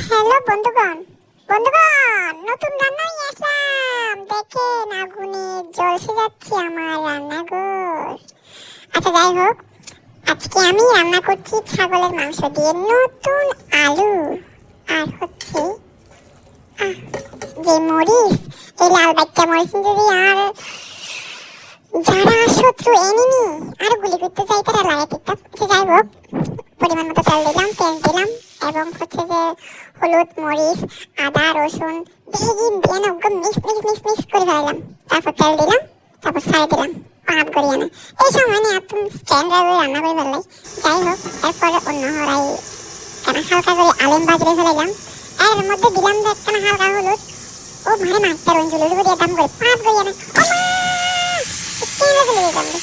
Hello বন্ধুগণ, নতুন রান্না নিয়ে আসলাম। দেখেন আগুনে জ্বলসে যাচ্ছে আমার রান্নাঘর। আচ্ছা যাই হোক, আজকে আমি রান্না করছি ছাগলের মাংস দিয়ে নতুন আলু আর হচ্ছে যে মরিচ, এই লাল বাচ্চা মরিচ যদি আর যারা শত্রু এনিমি আর গুলি করতে চাই তারা লাগাই দিতাম। যাই হোক, পরিমাণ মতো তেল দিলাম, পেঁয়াজ দিলাম এবং হচ্ছে যে হলুদ মরিচ আদা রসুন ভেজে বিয়ানো মিক্স মিক্স মিক্স মিক্স করে ফেলাম। তারপর তেল দিলাম, তারপর ছাড় দিলাম পাঁচ গড়িয়ে না। এই সময় নিয়ে একদম স্ট্যান্ডার্ড রান্না করে ফেললাই। যাই হোক, এরপরে অন্য হরাই কেন হালকা করে আলুম বাজরে ফেলাইলাম। এর মধ্যে দিলাম একখানা হালকা হলুদ। ও ভারে মাছটা রঞ্জুল করে দাম করে পাঁচ গড়িয়ে না। কেন চলে যেতাম রে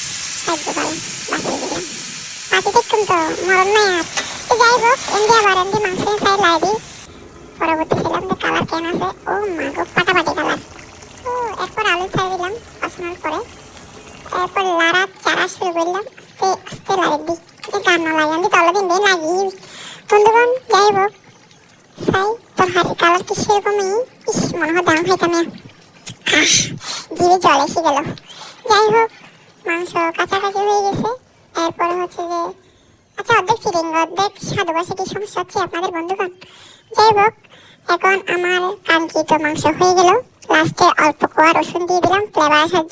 খাদ্য পালাম বাঁচিয়ে দিলাম। বাঁচি দেখুন তো মরণ নাই আর। তো যাই হোক, এমনি আবার এমনি মাংসের সাইড লাই দিই। পরবর্তী ছিলাম যে কালার কেন আছে, ও মা গো পাটাপাটি কালার। তো এরপর আলু ছাড় দিলাম কষানোর পরে। এরপর লাড়া চারা শুরু করলাম আস্তে আস্তে লাড়ি দিই, গান না লাগে আমি তলে দিন দিয়ে লাগি। বন্ধুগণ যাই হোক, সাই তোর হাতের কালার কি সেরকমই। ইস মনে হয় দাম খাইতাম। জিভে জল এসে গেল। যাই হোক, মাংস কাছাকাছি হয়ে গেছে। এরপরে হচ্ছে যে আচ্ছা অর্ধেক চিকেন অর্ধেক সাধু বাসে কি সমস্যা হচ্ছে আপনাদের বন্ধুগণ। যাই হোক, এখন আমার কাঙ্ক্ষিত মাংস হয়ে গেল। লাস্টে অল্প কোয়া রসুন দিয়ে দিলাম ফ্লেভার আসার